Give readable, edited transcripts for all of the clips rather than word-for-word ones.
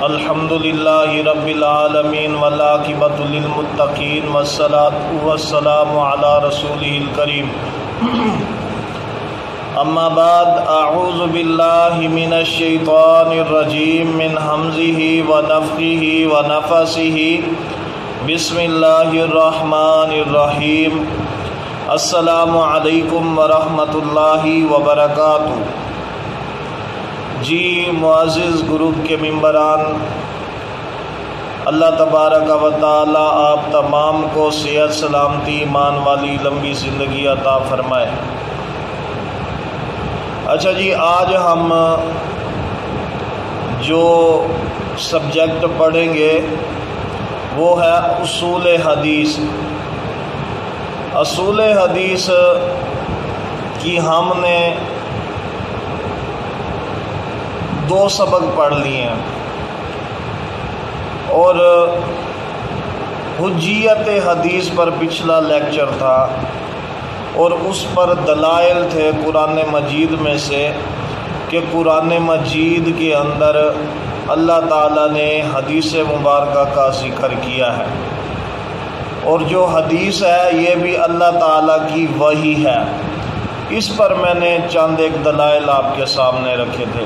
الحمدللہ رب العالمین والعاقبۃ للمتقین والصلاۃ والسلام علی رسولہ الکریم اما بعد اعوذ باللہ من الشیطان الرجیم من حمزہ ونفخہ ونفثہ بسم اللہ الرحمن الرحیم السلام علیکم ورحمۃ اللہ وبرکاتہ۔ جی معزز گروپ کے ممبران، اللہ تبارک و تعالی آپ تمام کو صحت سلامتی ایمان والی لمبی زندگی عطا فرمائے۔ اچھا جی، آج ہم جو سبجیکٹ پڑھیں گے وہ ہے اصول حدیث۔ اصول حدیث کی ہم نے 2 سبق پڑھ لیے ہیں، اور حجیت حدیث پر پچھلا لیکچر تھا، اور اس پر دلائل تھے قرآن مجید میں سے کہ قرآن مجید کے اندر اللہ تعالیٰ نے حدیث مبارکہ کا ذکر کیا ہے، اور جو حدیث ہے یہ بھی اللہ تعالیٰ کی وحی ہے۔ اس پر میں نے چند ایک دلائل آپ کے سامنے رکھے تھے۔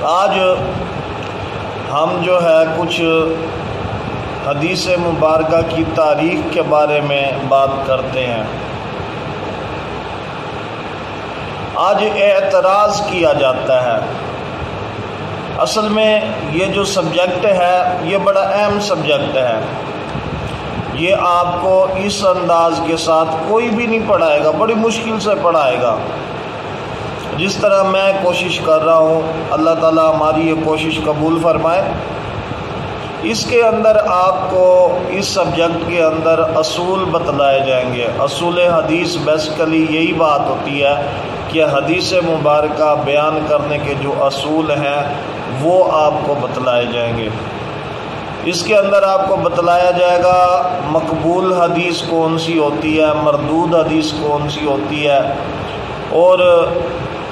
آج ہم جو ہے کچھ حدیث مبارکہ کی تاریخ کے بارے میں بات کرتے ہیں۔ آج اعتراض کیا جاتا ہے، اصل میں یہ جو سبجیکٹ ہے یہ بڑا اہم سبجیکٹ ہے۔ یہ آپ کو اس انداز کے ساتھ کوئی بھی نہیں پڑھائے گا، بڑی مشکل سے پڑھائے گا۔ جس طرح میں کوشش کر رہا ہوں، اللہ تعالیٰ ہماری یہ کوشش قبول فرمائے۔ اس کے اندر آپ کو اس سبجیکٹ کے اندر اصول بتلائے جائیں گے۔ اصول حدیث بیسیکلی یہی بات ہوتی ہے کہ حدیث مبارکہ بیان کرنے کے جو اصول ہیں وہ آپ کو بتلائے جائیں گے۔ اس کے اندر آپ کو بتلایا جائے گا مقبول حدیث کون سی ہوتی ہے، مردود حدیث کون سی ہوتی ہے، اور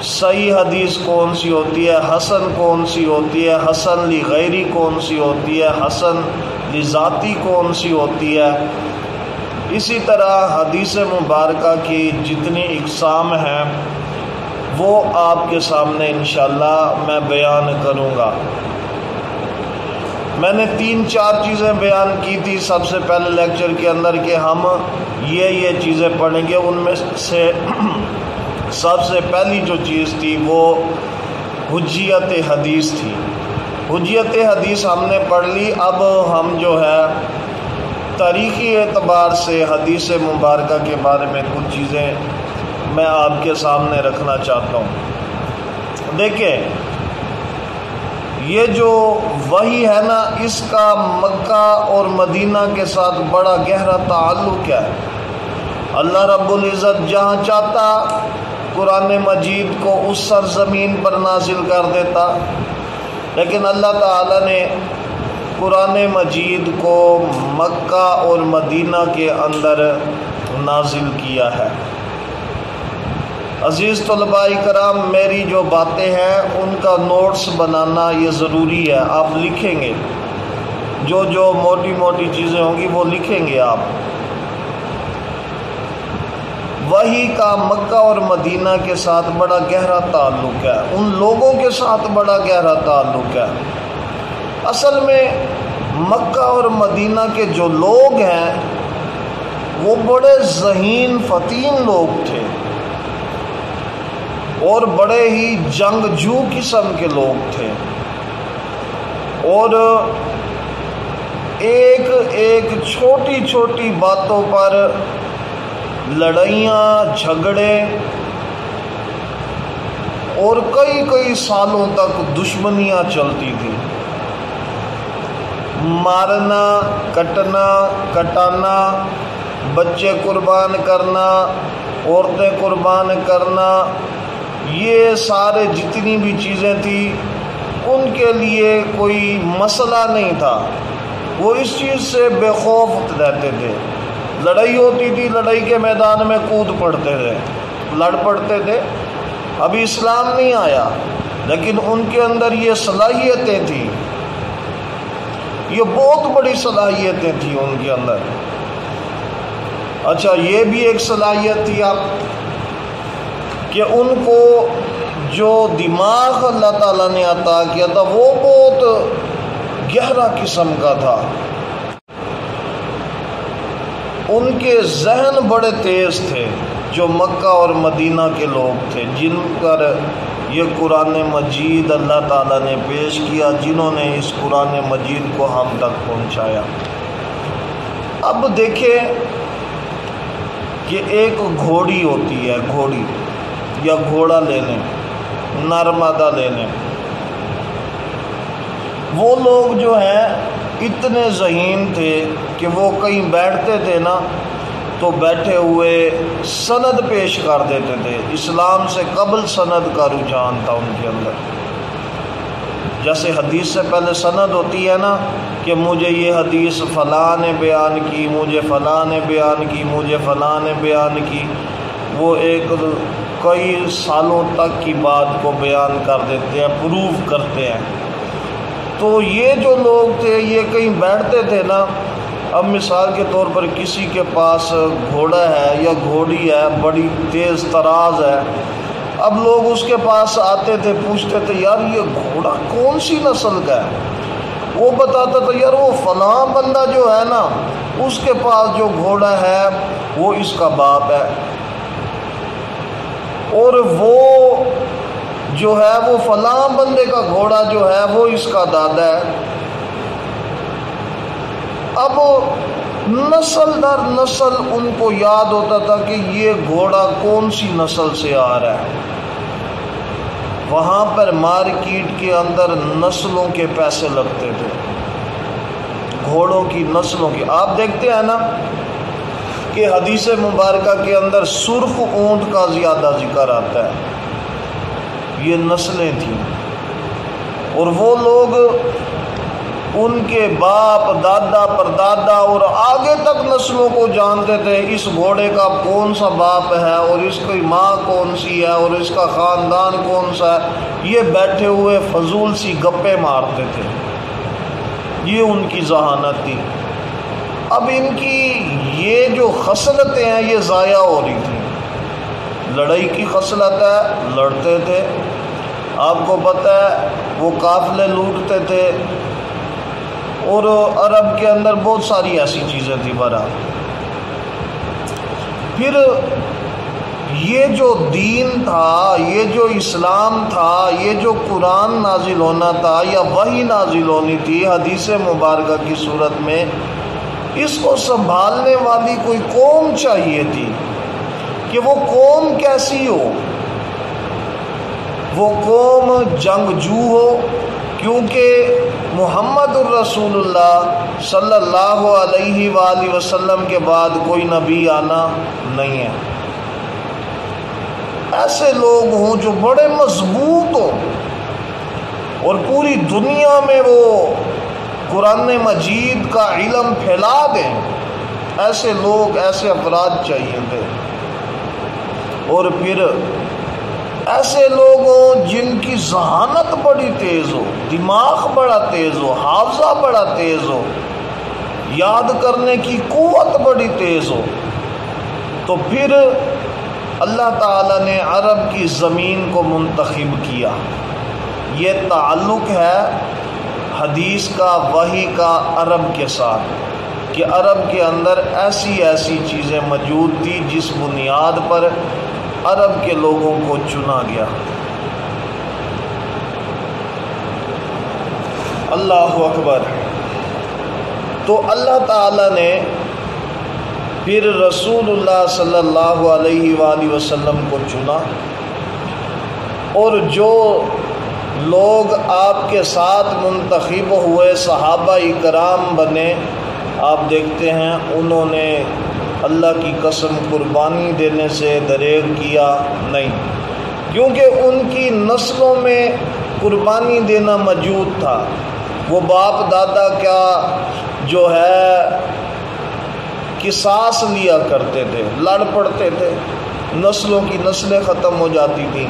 صحیح حدیث کون سی ہوتی ہے، حسن کون سی ہوتی ہے، حسن لغیری کون سی ہوتی ہے، حسن لذاتی کون سی ہوتی ہے۔ اسی طرح حدیث مبارکہ کی جتنی اقسام ہیں وہ آپ کے سامنے انشاءاللہ میں بیان کروں گا۔ میں نے 3-4 چیزیں بیان کی تھی سب سے پہلے لیکچر کے اندر کہ ہم یہ چیزیں پڑھیں گے۔ ان میں سے سب سے پہلی جو چیز تھی وہ حجیت حدیث تھی۔ حجیت حدیث ہم نے پڑھ لی۔ اب ہم جو ہے تاریخی اعتبار سے حدیث مبارکہ کے بارے میں کچھ چیزیں میں آپ کے سامنے رکھنا چاہتا ہوں۔ دیکھیں، یہ جو وحی ہے نا، اس کا مکہ اور مدینہ کے ساتھ بڑا گہرا تعلق ہے۔ اللہ رب العزت جہاں چاہتا قرآن مجید کو اس سرزمین پر نازل کر دیتا، لیکن اللہ تعالیٰ نے قرآن مجید کو مکہ اور مدینہ کے اندر نازل کیا ہے۔ عزیز طلباء کرام، میری جو باتیں ہیں ان کا نوٹس بنانا یہ ضروری ہے۔ آپ لکھیں گے، جو موٹی موٹی چیزیں ہوں گی وہ لکھیں گے آپ۔ وحی کا مکہ اور مدینہ کے ساتھ بڑا گہرا تعلق ہے، ان لوگوں کے ساتھ بڑا گہرا تعلق ہے۔ اصل میں مکہ اور مدینہ کے جو لوگ ہیں وہ بڑے ذہین فتین لوگ تھے، اور بڑے ہی جنگجو قسم کے لوگ تھے، اور ایک چھوٹی چھوٹی باتوں پر لڑائیاں، جھگڑے، اور کئی سالوں تک دشمنیاں چلتی تھیں۔ مارنا، کٹانا، بچے قربان کرنا، عورتیں قربان کرنا، یہ سارے جتنی بھی چیزیں تھیں ان کے لیے کوئی مسئلہ نہیں تھا۔ وہ اس چیز سے بے خوف رہتے تھے۔ لڑائی ہوتی تھی، لڑائی کے میدان میں کود پڑتے تھے، لڑ پڑتے تھے۔ ابھی اسلام نہیں آیا، لیکن ان کے اندر یہ صلاحیتیں تھیں، یہ بہت بڑی صلاحیتیں تھیں ان کے اندر۔ اچھا، یہ بھی ایک صلاحیت تھی آپ کہ ان کو جو دماغ اللہ تعالیٰ نے عطا کیا تھا وہ بہت گہرا قسم کا تھا، ان کے ذہن بڑے تیز تھے، جو مکہ اور مدینہ کے لوگ تھے، جن پر یہ قرآن مجید اللہ تعالیٰ نے پیش کیا، جنہوں نے اس قرآن مجید کو ہم تک پہنچایا۔ اب دیکھیں کہ ایک گھوڑی ہوتی ہے، گھوڑی یا گھوڑا لے لیں، نرمدا لے لیں، وہ لوگ جو ہیں اتنے ذہین تھے کہ وہ کہیں بیٹھتے تھے نا تو بیٹھے ہوئے سند پیش کر دیتے تھے۔ اسلام سے قبل سند کا رجحان تھا ان کے اندر، جیسے حدیث سے پہلے سند ہوتی ہے نا کہ مجھے یہ حدیث فلاں نے بیان کی، مجھے فلاں نے بیان کی، مجھے فلاں نے بیان کی، وہ ایک کئی سالوں تک کی بات کو بیان کر دیتے ہیں، پروف کرتے ہیں۔ تو یہ جو لوگ تھے یہ کہیں بیٹھتے تھے نا، اب مثال کے طور پر کسی کے پاس گھوڑا ہے یا گھوڑی ہے، بڑی تیز تراز ہے، اب لوگ اس کے پاس آتے تھے، پوچھتے تھے یار یہ گھوڑا کون سی نسل کا ہے؟ وہ بتاتا تھا یار وہ فلاں بندہ جو ہے نا اس کے پاس جو گھوڑا ہے وہ اس کا باپ ہے، اور وہ جو ہے وہ فلاں بندے کا گھوڑا جو ہے وہ اس کا دادا ہے۔ اب نسل در نسل ان کو یاد ہوتا تھا کہ یہ گھوڑا کون سی نسل سے آ رہا ہے۔ وہاں پر مارکیٹ کے اندر نسلوں کے پیسے لگتے تھے، گھوڑوں کی نسلوں کی۔ آپ دیکھتے ہیں نا کہ حدیث مبارکہ کے اندر سرخ اونٹ کا زیادہ ذکر آتا ہے، یہ نسلیں تھیں، اور وہ لوگ ان کے باپ دادا پردادا اور آگے تک نسلوں کو جانتے تھے، اس گھوڑے کا کون سا باپ ہے اور اس کی ماں کون سی ہے اور اس کا خاندان کون سا ہے۔ یہ بیٹھے ہوئے فضول سی گپیں مارتے تھے، یہ ان کی ذہانت تھی۔ اب ان کی یہ جو خصلتیں ہیں یہ ضائع ہو رہی تھیں۔ لڑائی کی خصلت ہے، لڑتے تھے، آپ کو پتہ ہے وہ قافلے لوٹتے تھے، اور عرب کے اندر بہت ساری ایسی چیزیں تھیں۔ برا پھر یہ جو دین تھا، یہ جو اسلام تھا، یہ جو قرآن نازل ہونا تھا یا وحی نازل ہونی تھی حدیث مبارکہ کی صورت میں، اس کو سنبھالنے والی کوئی قوم چاہیے تھی کہ وہ قوم کیسی ہو، وہ قوم جنگجو ہو، کیونکہ محمد الرسول اللہ صلی اللہ علیہ وآلہ وسلم کے بعد کوئی نبی آنا نہیں ہے۔ ایسے لوگ ہوں جو بڑے مضبوط ہوں اور پوری دنیا میں وہ قرآن مجید کا علم پھیلا دیں، ایسے لوگ، ایسے افراد چاہیے تھے۔ اور پھر ایسے لوگ ہوں جن کی ذہانت بڑی تیز ہو، دماغ بڑا تیز ہو، حافظہ بڑا تیز ہو، یاد کرنے کی قوت بڑی تیز ہو۔ تو پھر اللہ تعالیٰ نے عرب کی زمین کو منتخب کیا۔ یہ تعلق ہے حدیث کا، وحی کا عرب کے ساتھ، کہ عرب کے اندر ایسی ایسی چیزیں موجود تھی جس بنیاد پر عرب کے لوگوں کو چنا گیا۔ اللہ اکبر۔ تو اللہ تعالیٰ نے پھر رسول اللہ صلی اللہ علیہ وآلہ وسلم کو چنا، اور جو لوگ آپ کے ساتھ منتخب ہوئے صحابہ اکرام بنے، آپ دیکھتے ہیں انہوں نے اللہ کی قسم قربانی دینے سے دریغ کیا نہیں، کیونکہ ان کی نسلوں میں قربانی دینا موجود تھا۔ وہ باپ دادا کا جو ہے قصاص لیا کرتے تھے، لڑ پڑتے تھے، نسلوں کی نسلیں ختم ہو جاتی تھیں۔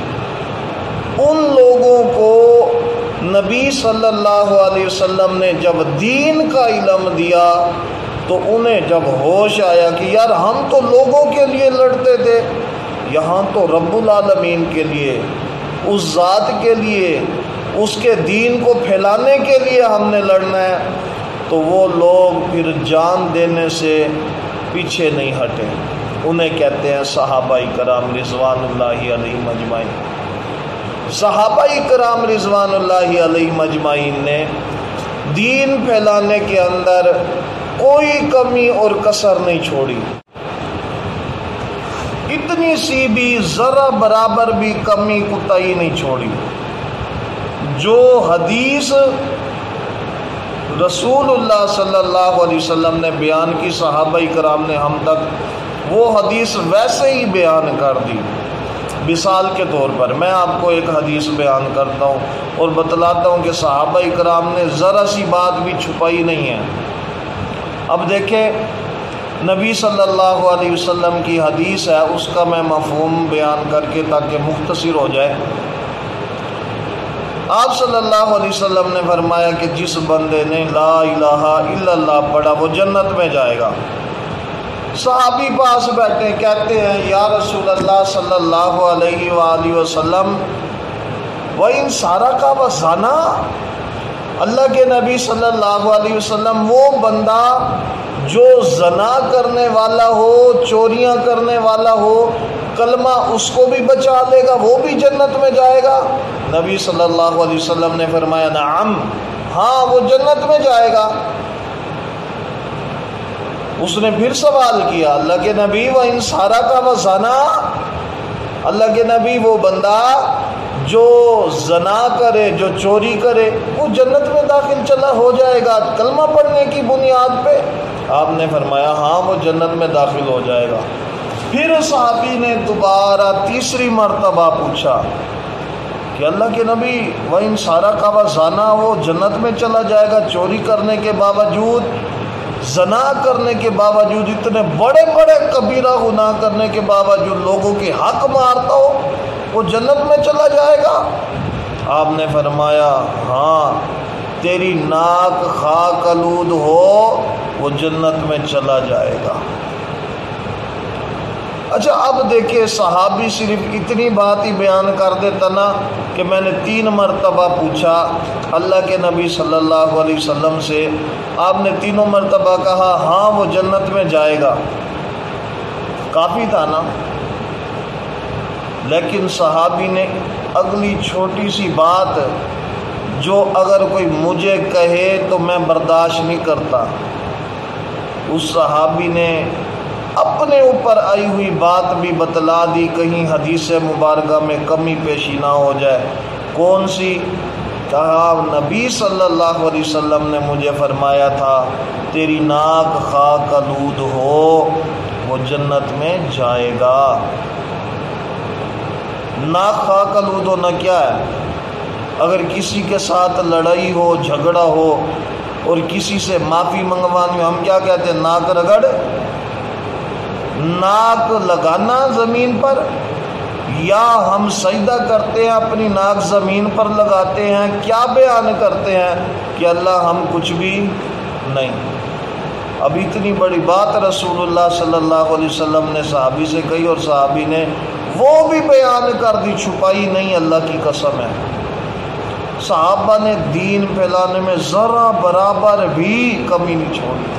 ان لوگوں کو نبی صلی اللہ علیہ وسلم نے جب دین کا علم دیا تو انہیں جب ہوش آیا کہ یار ہم تو لوگوں کے لیے لڑتے تھے، یہاں تو رب العالمین کے لیے، اس ذات کے لیے، اس کے دین کو پھیلانے کے لیے ہم نے لڑنا ہے، تو وہ لوگ پھر جان دینے سے پیچھے نہیں ہٹے۔ انہیں کہتے ہیں صحابہ کرام رضوان اللہ علیہم اجمعین۔ صحابہ کرام رضوان اللہ علیہم اجمعین نے دین پھیلانے کے اندر کوئی کمی اور کسر نہیں چھوڑی، اتنی سی بھی ذرا برابر بھی کمی کوتاہی نہیں چھوڑی۔ جو حدیث رسول اللہ صلی اللہ علیہ وسلم نے بیان کی صحابہ کرام نے ہم تک وہ حدیث ویسے ہی بیان کر دی۔ مثال کے طور پر میں آپ کو ایک حدیث بیان کرتا ہوں اور بتلاتا ہوں کہ صحابہ کرام نے ذرا سی بات بھی چھپائی نہیں ہے۔ اب دیکھیں نبی صلی اللہ علیہ وسلم کی حدیث ہے، اس کا میں مفہوم بیان کر کے تاکہ مختصر ہو جائے۔ آپ صلی اللہ علیہ وسلم نے فرمایا کہ جس بندے نے لا الہ الا اللہ پڑھا وہ جنت میں جائے گا۔ صحابی پاس بیٹھے کہتے ہیں یا رسول اللہ صلی اللہ علیہ وآلہ وسلم وَإِن سَرَقَ وَزَنَا، اللہ کے نبی صلی اللہ علیہ وسلم وہ بندہ جو زنا کرنے والا ہو، چوریاں کرنے والا ہو، کلمہ اس کو بھی بچا لے گا، وہ بھی جنت میں جائے گا؟ نبی صلی اللہ علیہ وسلم نے فرمایا نعم، ہاں وہ جنت میں جائے گا۔ اس نے پھر سوال کیا اللہ کے نبی وَإِن سَرَقَ وَزَنَا، اللہ کے نبی وہ بندہ جو زنا کرے، جو چوری کرے، وہ جنت میں داخل چلا ہو جائے گا کلمہ پڑھنے کی بنیاد پہ؟ آپ نے فرمایا ہاں وہ جنت میں داخل ہو جائے گا۔ پھر صحابی نے دوبارہ تیسری مرتبہ پوچھا کہ اللہ کے نبی وَإِن سَرَقَ وَزَنَا، وہ جنت میں چلا جائے گا چوری کرنے کے باوجود، زنا کرنے کے باوجود، اتنے بڑے بڑے کبیرہ گناہ کرنے کے باوجود لوگوں کے حق مارتا ہو، وہ جنت میں چلا جائے گا؟ آپ نے فرمایا ہاں تیری ناک خاک آلود ہو وہ جنت میں چلا جائے گا۔ اچھا اب دیکھیں صحابی صرف اتنی بات ہی بیان کر دیتا نا کہ میں نے 3 مرتبہ پوچھا اللہ کے نبی صلی اللہ علیہ وسلم سے، آپ نے 3 مرتبہ کہا ہاں وہ جنت میں جائے گا، کافی تھا نا؟ لیکن صحابی نے اگلی چھوٹی سی بات جو اگر کوئی مجھے کہے تو میں برداشت نہیں کرتا، اس صحابی نے اپنے اوپر آئی ہوئی بات بھی بتلا دی، کہیں حدیث مبارکہ میں کمی پیشی نہ ہو جائے۔ کون سی؟ کہا نبی صلی اللہ علیہ وسلم نے مجھے فرمایا تھا تیری ناک خاک آلود ہو وہ جنت میں جائے گا۔ ناک خاک آلود ہونا کیا ہے؟ اگر کسی کے ساتھ لڑائی ہو، جھگڑا ہو اور کسی سے معافی منگوانی ہو، ہم کیا کہتے ہیں؟ ناک رگڑ، ناک لگانا زمین پر، یا ہم سجدہ کرتے ہیں اپنی ناک زمین پر لگاتے ہیں، کیا بیان کرتے ہیں کہ اللہ ہم کچھ بھی نہیں۔ اب اتنی بڑی بات رسول اللہ صلی اللہ علیہ وسلم نے صحابی سے کہی اور صحابی نے وہ بھی بیان کر دی، چھپائی نہیں، اللہ کی قسم ہے۔ صحابہ نے دین پھیلانے میں ذرا برابر بھی کمی نہیں چھوڑی۔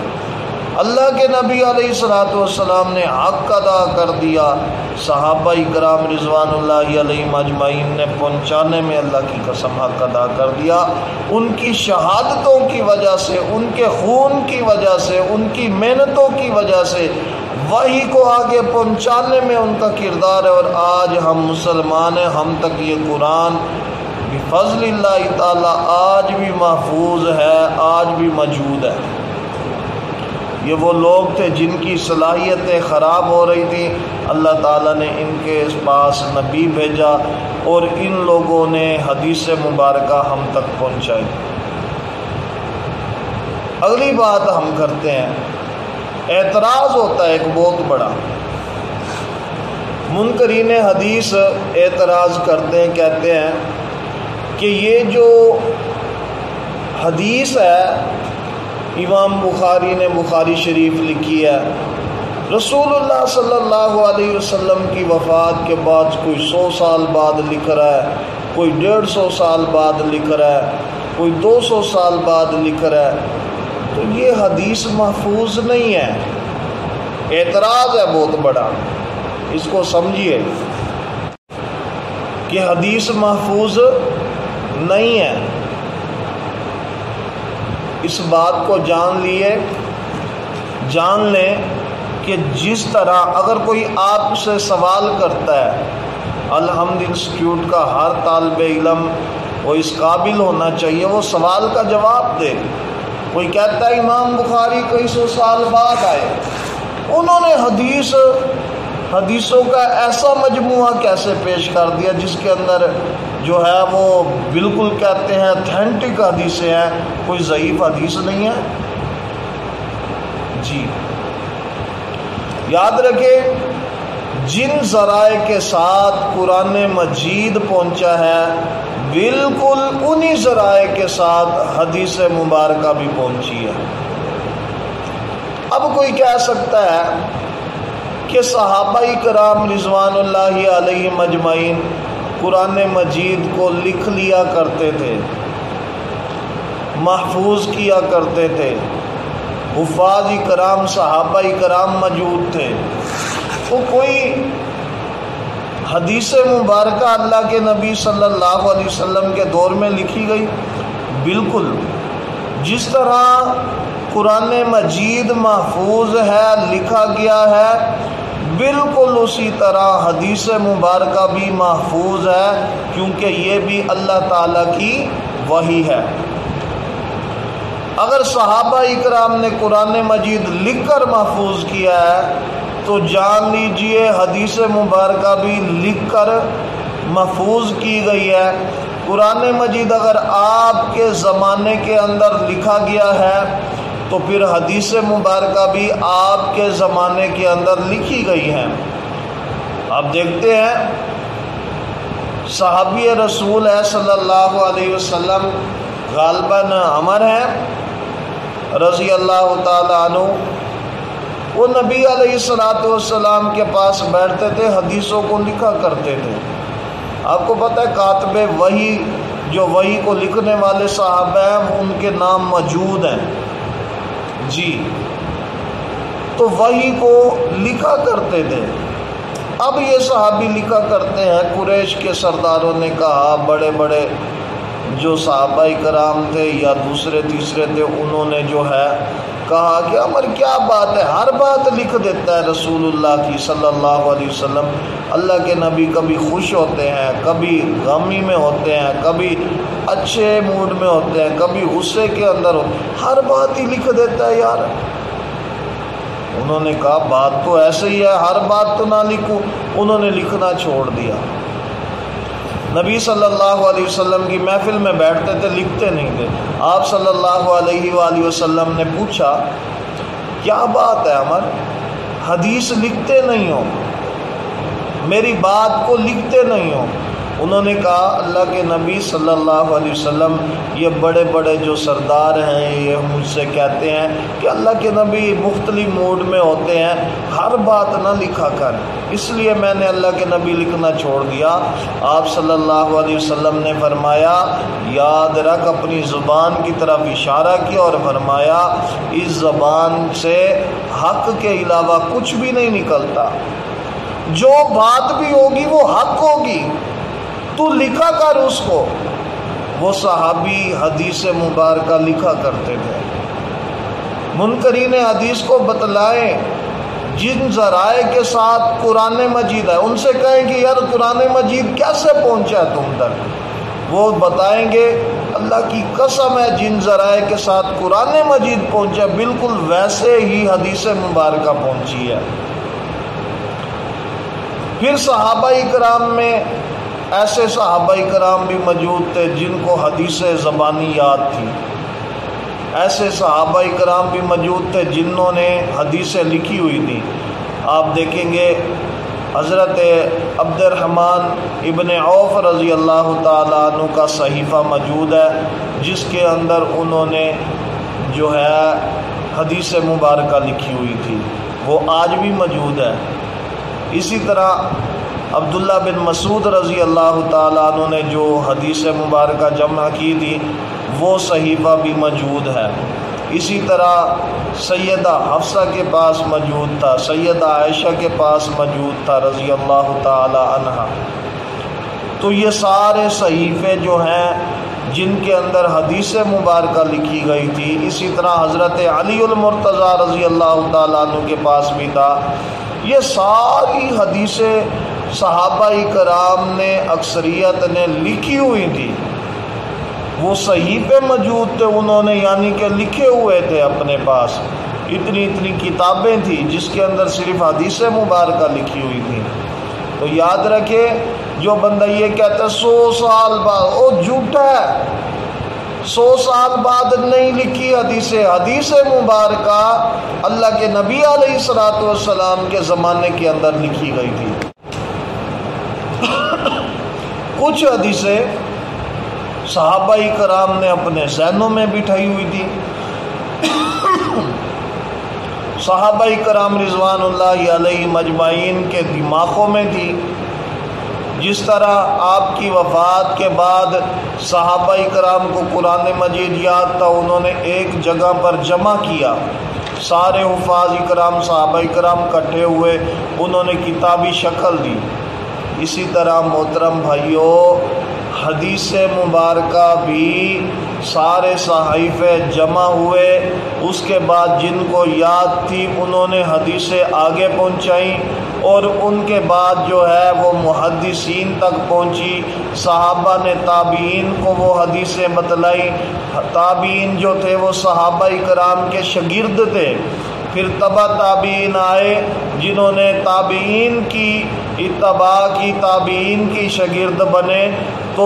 اللہ کے نبی علیہ الصلوۃ والسلام نے حق ادا کر دیا، صحابہ کرام رضوان اللہ علیہم اجمعین نے پہنچانے میں اللہ کی قسم حق ادا کر دیا۔ ان کی شہادتوں کی وجہ سے، ان کے خون کی وجہ سے، ان کی محنتوں کی وجہ سے وحی کو آگے پہنچانے میں ان کا کردار ہے، اور آج ہم مسلمان ہیں، ہم تک یہ قرآن بفضل اللہ تعالی آج بھی محفوظ ہے، آج بھی موجود ہے۔ یہ وہ لوگ تھے جن کی صلاحیتیں خراب ہو رہی تھیں، اللہ تعالیٰ نے ان کے پاس نبی بھیجا اور ان لوگوں نے حدیث مبارکہ ہم تک پہنچائی۔ اگلی بات ہم کرتے ہیں، اعتراض ہوتا ہے ایک بہت بڑا، منکرین حدیث اعتراض کرتے ہیں، کہتے ہیں کہ یہ جو حدیث ہے امام بخاری نے بخاری شریف لکھی ہے، رسول اللہ صلی اللہ علیہ وسلم کی وفات کے بعد کوئی 100 سال بعد لکھ رہا ہے، کوئی 150 سال بعد لکھ رہا ہے، کوئی 200 سال بعد لکھ رہا ہے، تو یہ حدیث محفوظ نہیں ہے۔ اعتراض ہے بہت بڑا، اس کو سمجھیے کہ حدیث محفوظ نہیں ہے۔ اس بات کو جان لیں کہ جس طرح اگر کوئی آپ سے سوال کرتا ہے، الحمد انسٹیٹیوٹ کا ہر طالب علم وہ اس قابل ہونا چاہیے وہ سوال کا جواب دے۔ کوئی کہتا ہے امام بخاری کئی 100 سال بعد آئے، انہوں نے حدیثوں کا ایسا مجموعہ کیسے پیش کر دیا جس کے اندر جو ہے وہ بالکل کہتے ہیں اتھینٹک حدیثیں ہیں، کوئی ضعیف حدیث نہیں ہے۔ جی یاد رکھیں، جن ذرائع کے ساتھ قرآن مجید پہنچا ہے بالکل انہی ذرائع کے ساتھ حدیث مبارکہ بھی پہنچی ہے۔ اب کوئی کہہ سکتا ہے کہ صحابہ کرام رضوان اللہ علیہم اجمعین قرآن مجید کو لکھ لیا کرتے تھے، محفوظ کیا کرتے تھے، حفاظ کرام صحابہ کرام موجود تھے، تو کوئی حدیث مبارکہ اللہ کے نبی صلی اللہ علیہ وسلم کے دور میں لکھی گئی؟ بالکل جس طرح قرآن مجید محفوظ ہے، لکھا گیا ہے، بالکل اسی طرح حدیث مبارکہ بھی محفوظ ہے، کیونکہ یہ بھی اللہ تعالیٰ کی وحی ہے۔ اگر صحابہ اکرام نے قرآن مجید لکھ کر محفوظ کیا ہے تو جان لیجئے حدیث مبارکہ بھی لکھ کر محفوظ کی گئی ہے۔ قرآن مجید اگر آپ کے زمانے کے اندر لکھا گیا ہے تو پھر حدیث مبارکہ بھی آپ کے زمانے کے اندر لکھی گئی ہیں۔ آپ دیکھتے ہیں صحابی رسول ہے صلی اللہ علیہ وسلم، غالباً عمر ہے رضی اللہ تعالیٰ عنہ، وہ نبی علیہ السلام کے پاس بیٹھتے تھے، حدیثوں کو لکھا کرتے تھے۔ آپ کو پتہ ہے کاتب وحی، جو وحی کو لکھنے والے صحابہ ہیں ان کے نام موجود ہیں۔ جی تو وحی کو لکھا کرتے تھے۔ اب یہ صحابی لکھا کرتے ہیں، قریش کے سرداروں نے کہا، بڑے بڑے جو صحابہ کرام تھے یا دوسرے تیسرے تھے، انہوں نے جو ہے کہا کہ عمر کیا بات ہے، ہر بات لکھ دیتا ہے رسول اللہ کی صلی اللہ علیہ وسلم۔ اللہ کے نبی کبھی خوش ہوتے ہیں، کبھی غمی میں ہوتے ہیں، کبھی اچھے موڈ میں ہوتے ہیں، کبھی غصے کے اندر ہوتے ہیں، ہر بات ہی لکھ دیتا ہے یار۔ انہوں نے کہا بات تو ایسے ہی ہے، ہر بات تو نہ لکھوں۔ انہوں نے لکھنا چھوڑ دیا۔ نبی صلی اللہ علیہ وسلم کی محفل میں بیٹھتے تھے، لکھتے نہیں تھے۔ آپ صلی اللہ علیہ وآلہ وسلم نے پوچھا کیا بات ہے عمر، حدیث لکھتے نہیں ہو، میری بات کو لکھتے نہیں ہو؟ انہوں نے کہا اللہ کے نبی صلی اللہ علیہ وسلم، یہ بڑے بڑے جو سردار ہیں یہ مجھ سے کہتے ہیں کہ اللہ کے نبی مختلف موڈ میں ہوتے ہیں، ہر بات نہ لکھا کر، اس لیے میں نے اللہ کے نبی لکھنا چھوڑ دیا۔ آپ صلی اللہ علیہ وسلم نے فرمایا یاد رکھ، اپنی زبان کی طرف اشارہ کیا اور فرمایا اس زبان سے حق کے علاوہ کچھ بھی نہیں نکلتا، جو بات بھی ہوگی وہ حق ہوگی، تو لکھا کر اس کو۔ وہ صحابی حدیث مبارکہ لکھا کرتے تھے۔ منکرین حدیث کو بتلائیں جن ذرائع کے ساتھ قرآن مجید ہے، ان سے کہیں کہ یار قرآن مجید کیسے پہنچا ہے تم تک؟ وہ بتائیں گے اللہ کی قسم ہے جن ذرائع کے ساتھ قرآن مجید پہنچا بالکل ویسے ہی حدیث مبارکہ پہنچی ہے۔ پھر صحابہ کرام میں ایسے صحابہ کرام بھی موجود تھے جن کو حدیث زبانی یاد تھی، ایسے صحابہ کرام بھی موجود تھے جنہوں نے حدیثیں لکھی ہوئی تھیں۔ آپ دیکھیں گے حضرت عبد الرحمن ابن عوف رضی اللہ تعالیٰ عنہ کا صحیفہ موجود ہے، جس کے اندر انہوں نے جو ہے حدیث مبارکہ لکھی ہوئی تھی، وہ آج بھی موجود ہے۔ اسی طرح عبداللہ بن مسعود رضی اللہ تعالیٰ عنہ نے جو حدیث مبارکہ جمع کی تھی وہ صحیفہ بھی موجود ہے۔ اسی طرح سیدہ حفصہ کے پاس موجود تھا، سیدہ عائشہ کے پاس موجود تھا رضی اللہ تعالی عنہا۔ تو یہ سارے صحیفے جو ہیں جن کے اندر حدیث مبارکہ لکھی گئی تھی، اسی طرح حضرت علی المرتضیٰ رضی اللہ تعالیٰ عنہ کے پاس بھی تھا، یہ ساری حدیثیں صحابہ کرام نے اکثریت نے لکھی ہوئی تھی، وہ صحیفے موجود تھے انہوں نے یعنی کہ لکھے ہوئے تھے اپنے پاس، اتنی کتابیں تھیں جس کے اندر صرف حدیث مبارکہ لکھی ہوئی تھی۔ تو یاد رکھے جو بندہ یہ کہتا ہے 100 سال بعد، وہ جھوٹا ہے، 100 سال بعد نہیں لکھی حدیث مبارکہ اللہ کے نبی علیہ الصلوۃ والسلام کے زمانے کے اندر لکھی گئی تھی۔ کچھ حدیثیں صحابہ کرام نے اپنے ذہنوں میں بٹھائی ہوئی تھی، صحابہ کرام رضوان اللہ علیہ مجمعین کے دماغوں میں تھی۔ جس طرح آپ کی وفات کے بعد صحابہ کرام کو قرآن مجید یاد تھا، انہوں نے ایک جگہ پر جمع کیا، سارے حفاظ کرام صحابہ کرام اکٹھے ہوئے، انہوں نے کتابی شکل دی۔ اسی طرح محترم بھائیوں، حدیث مبارکہ بھی سارے صحیفے جمع ہوئے، اس کے بعد جن کو یاد تھی انہوں نے حدیثیں آگے پہنچائیں، اور ان کے بعد جو ہے وہ محدثین تک پہنچی، صحابہ نے تابعین کو وہ حدیثیں بتلائی، تابعین جو تھے وہ صحابہ کرام کے شاگرد تھے، پھر تبع تابعین آئے جنہوں نے تابعین کی اتباع کی، تابعین کی شاگرد بنے، تو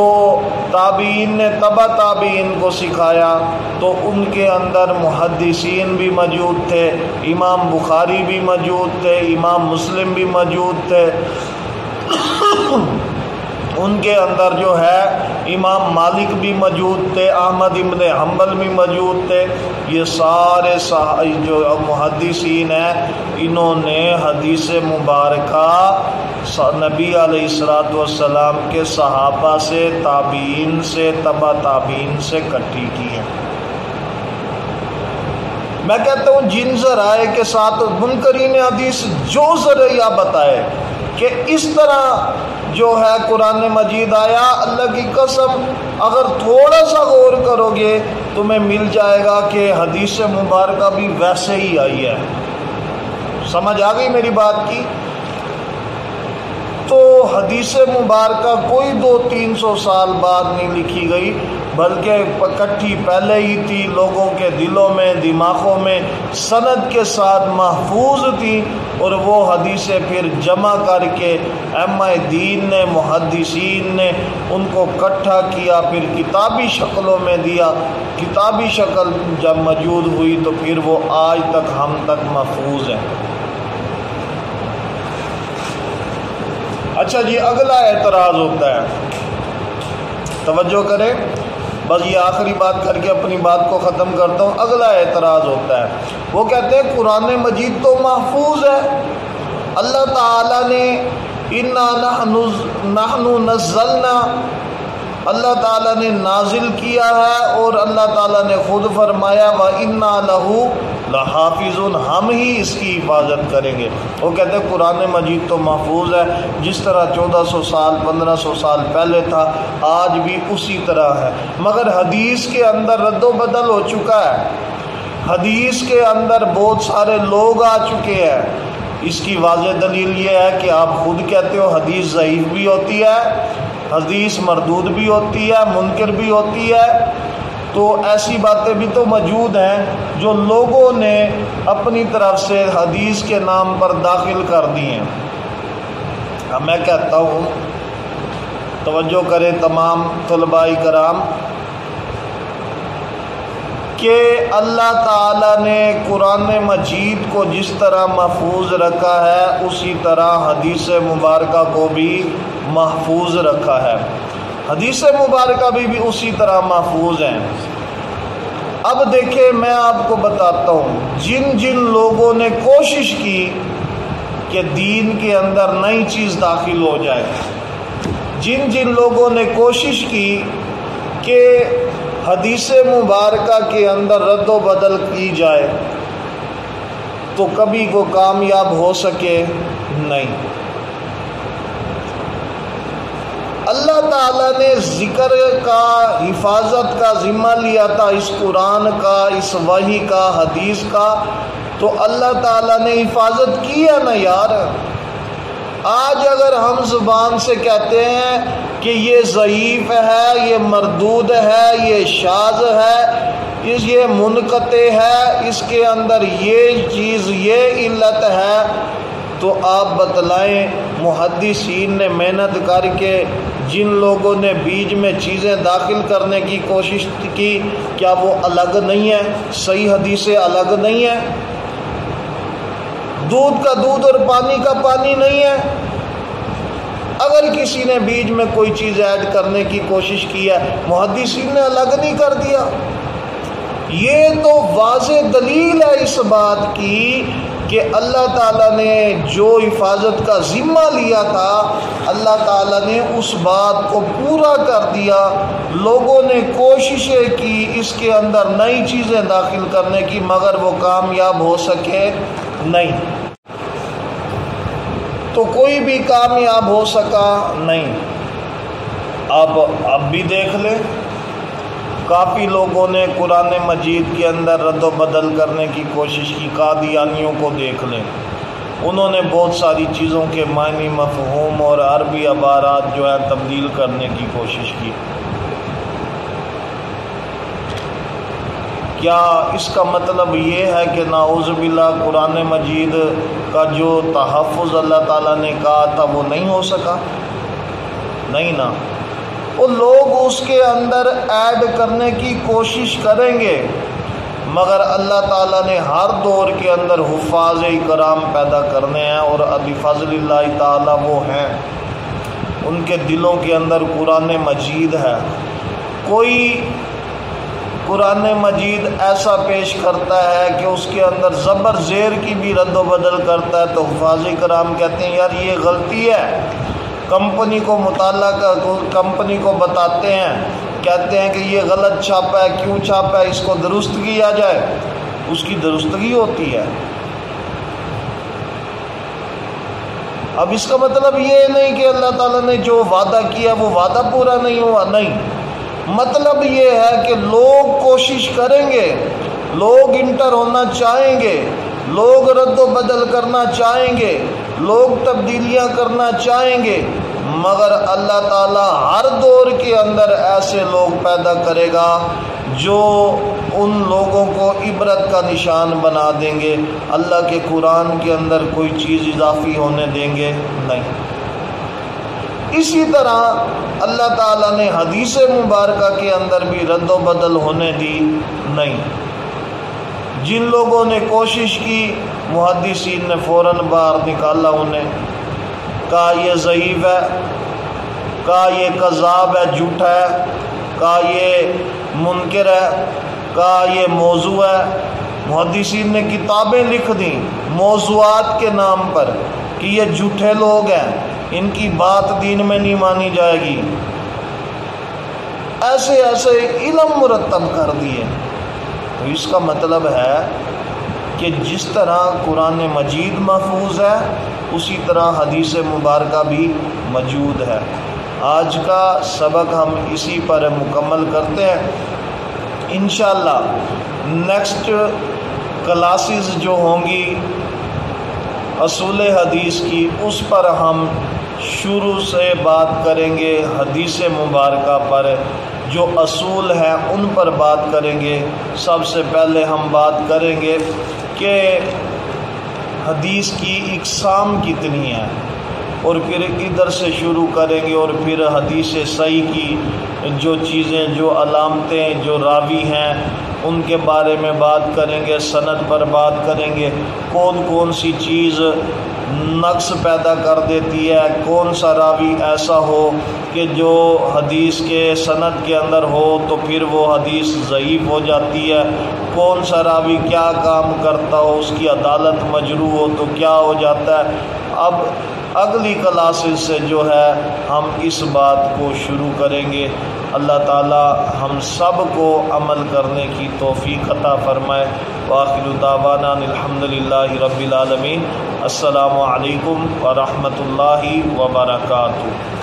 تابعین نے تبع تابعین کو سکھایا، تو ان کے اندر محدثین بھی موجود تھے، امام بخاری بھی موجود تھے، امام مسلم بھی موجود تھے، ان کے اندر جو ہے امام مالک بھی موجود تھے، احمد ابن حنبل بھی موجود تھے۔ یہ سارے جو محدثین ہیں انہوں نے حدیث مبارکہ نبی علیہ الصلوۃ والسلام کے صحابہ سے، تابعین سے، تبع تابعین سے اکٹھی کی ہے۔ میں کہتا ہوں جن ذرائع کے ساتھ منکرین حدیث جو ذریعہ بتائے کہ اس طرح جو ہے قرآن مجید آیا، اللہ کی قسم اگر تھوڑا سا غور کرو گے تمہیں مل جائے گا کہ حدیث مبارکہ بھی ویسے ہی آئی ہے۔ سمجھ آ گئی میری بات کی؟ تو حدیث مبارکہ کوئی 200-300 سال بعد نہیں لکھی گئی، بلکہ اکٹھی پہلے ہی تھی، لوگوں کے دلوں میں، دماغوں میں سند کے ساتھ محفوظ تھی، اور وہ حدیثیں پھر جمع کر کے ائمہ دین نے، محدثین نے ان کو اکٹھا کیا، پھر کتابی شکلوں میں دیا، کتابی شکل جب موجود ہوئی تو پھر وہ آج تک ہم تک محفوظ ہے۔ اچھا جی، اگلا اعتراض ہوتا ہے، توجہ کریں، بس یہ آخری بات کر کے اپنی بات کو ختم کرتا ہوں۔ اگلا اعتراض ہوتا ہے، وہ کہتے ہیں قرآن مجید تو محفوظ ہے، اللہ تعالیٰ نے اِنَّا نَحْنُ نَزَّلْنَا، اللہ تعالیٰ نے نازل کیا ہے، اور اللہ تعالیٰ نے خود فرمایا وَإِنَّا لَهُ لَحَافِظُونَ، ہم ہی اس کی حفاظت کریں گے۔ وہ کہتے ہیں قرآن مجید تو محفوظ ہے، جس طرح 1400 سال 1500 سال پہلے تھا آج بھی اسی طرح ہے، مگر حدیث کے اندر رد و بدل ہو چکا ہے، حدیث کے اندر بہت سارے لوگ آ چکے ہیں۔ اس کی واضح دلیل یہ ہے کہ آپ خود کہتے ہو حدیث ضعیف بھی ہوتی ہے، حدیث مردود بھی ہوتی ہے، منکر بھی ہوتی ہے، تو ایسی باتیں بھی تو موجود ہیں جو لوگوں نے اپنی طرف سے حدیث کے نام پر داخل کر دی ہیں۔ اب میں کہتا ہوں، توجہ کریں تمام طلباء کرام، کہ اللہ تعالیٰ نے قرآن مجید کو جس طرح محفوظ رکھا ہے اسی طرح حدیث مبارکہ کو بھی محفوظ رکھا ہے، حدیث مبارکہ بھی اسی طرح محفوظ ہیں۔ اب دیکھیں میں آپ کو بتاتا ہوں، جن جن لوگوں نے کوشش کی کہ دین کے اندر نئی چیز داخل ہو جائے، جن جن لوگوں نے کوشش کی کہ حدیث مبارکہ کے اندر رد و بدل کی جائے، تو کبھی کو کامیاب ہو سکے نہیں۔ اللہ تعالیٰ نے ذکر کا، حفاظت کا ذمہ لیا تھا اس قرآن کا، اس وحی کا، حدیث کا، تو اللہ تعالیٰ نے حفاظت کی ہے نا یار۔ آج اگر ہم زبان سے کہتے ہیں کہ یہ ضعیف ہے، یہ مردود ہے، یہ شاذ ہے، یہ منقطع ہے، اس کے اندر یہ چیز، یہ علت ہے، تو آپ بتلائیں محدثین نے محنت کر کے جن لوگوں نے بیچ میں چیزیں داخل کرنے کی کوشش کی، کیا وہ الگ نہیں ہے؟ صحیح حدیثیں الگ نہیں ہے؟ دودھ کا دودھ اور پانی کا پانی نہیں ہے؟ اگر کسی نے بیچ میں کوئی چیز ایڈ کرنے کی کوشش کی ہے، محدثین نے الگ نہیں کر دیا؟ یہ تو واضح دلیل ہے اس بات کی کہ اللہ تعالیٰ نے جو حفاظت کا ذمہ لیا تھا، اللہ تعالیٰ نے اس بات کو پورا کر دیا۔ لوگوں نے کوششیں کی اس کے اندر نئی چیزیں داخل کرنے کی، مگر وہ کامیاب ہو سکے نہیں۔ تو کوئی بھی کامیاب ہو سکا نہیں۔ اب بھی دیکھ لیں، کافی لوگوں نے قرآن مجید کے اندر رد و بدل کرنے کی کوشش کی۔ قادیانیوں کو دیکھ لیں، انہوں نے بہت ساری چیزوں کے معنی، مفہوم اور عربی عبارات جو ہے تبدیل کرنے کی کوشش کی۔ کیا اس کا مطلب یہ ہے کہ نعوذ باللہ قرآن مجید کا جو تحفظ اللہ تعالیٰ نے کہا تھا وہ نہیں ہو سکا؟ نہیں نا، وہ لوگ اس کے اندر ایڈ کرنے کی کوشش کریں گے، مگر اللہ تعالیٰ نے ہر دور کے اندر حفاظ کرام پیدا کرنے ہیں، اور بفضل اللہ تعالیٰ وہ ہیں، ان کے دلوں کے اندر قرآن مجید ہے۔ کوئی قرآن مجید ایسا پیش کرتا ہے کہ اس کے اندر زبر زیر کی بھی رد و بدل کرتا ہے، تو حفاظ کرام کہتے ہیں یار یہ غلطی ہے، کمپنی کو مطالعہ کر، کمپنی کو بتاتے ہیں، کہتے ہیں کہ یہ غلط چھاپا ہے، کیوں چھاپا ہے، اس کو درست کیا جائے، اس کی درستگی ہوتی ہے۔ اب اس کا مطلب یہ نہیں کہ اللہ تعالیٰ نے جو وعدہ کیا وہ وعدہ پورا نہیں ہوا، نہیں، مطلب یہ ہے کہ لوگ کوشش کریں گے، لوگ انٹر ہونا چاہیں گے، لوگ رد و بدل کرنا چاہیں گے، لوگ تبدیلیاں کرنا چاہیں گے، مگر اللہ تعالیٰ ہر دور کے اندر ایسے لوگ پیدا کرے گا جو ان لوگوں کو عبرت کا نشان بنا دیں گے، اللہ کے قرآن کے اندر کوئی چیز اضافی ہونے دیں گے نہیں۔ اسی طرح اللہ تعالیٰ نے حدیث مبارکہ کے اندر بھی رد و بدل ہونے دی نہیں۔ جن لوگوں نے کوشش کی، محدثین نے فوراً باہر نکالا انہیں، کہا یہ ضعیف ہے، کہا یہ کذاب ہے، جھوٹا ہے، کہا یہ منکر ہے، کہا یہ موضوع ہے۔ محدثین نے کتابیں لکھ دیں موضوعات کے نام پر کہ یہ جھوٹے لوگ ہیں، ان کی بات دین میں نہیں مانی جائے گی، ایسے ایسے علم مرتب کر دیے۔ تو اس کا مطلب ہے کہ جس طرح قرآن مجید محفوظ ہے اسی طرح حدیث مبارکہ بھی موجود ہے۔ آج کا سبق ہم اسی پر مکمل کرتے ہیں۔ انشاءاللہ نیکسٹ کلاسز جو ہوں گی اصول حدیث کی، اس پر ہم شروع سے بات کریں گے، حدیث مبارکہ پر جو اصول ہیں ان پر بات کریں گے۔ سب سے پہلے ہم بات کریں گے کہ حدیث کی اقسام کتنی ہیں، اور پھر ادھر سے شروع کریں گے، اور پھر حدیث صحیح کی جو چیزیں، جو علامتیں، جو راوی ہیں ان کے بارے میں بات کریں گے، سند پر بات کریں گے، کون کون سی چیز نقص پیدا کر دیتی ہے، کون سا راوی ایسا ہو کہ جو حدیث کے سند کے اندر ہو تو پھر وہ حدیث ضعیف ہو جاتی ہے، کون سا راوی کیا کام کرتا ہو، اس کی عدالت مجروح ہو تو کیا ہو جاتا ہے۔ اب اگلی کلاسز سے جو ہے ہم اس بات کو شروع کریں گے۔ اللہ تعالی ہم سب کو عمل کرنے کی توفیق عطا فرمائے۔ وآخر دعوانا الحمدللہ رب العالمین۔ السلام علیکم ورحمۃ اللہ وبرکاتہ۔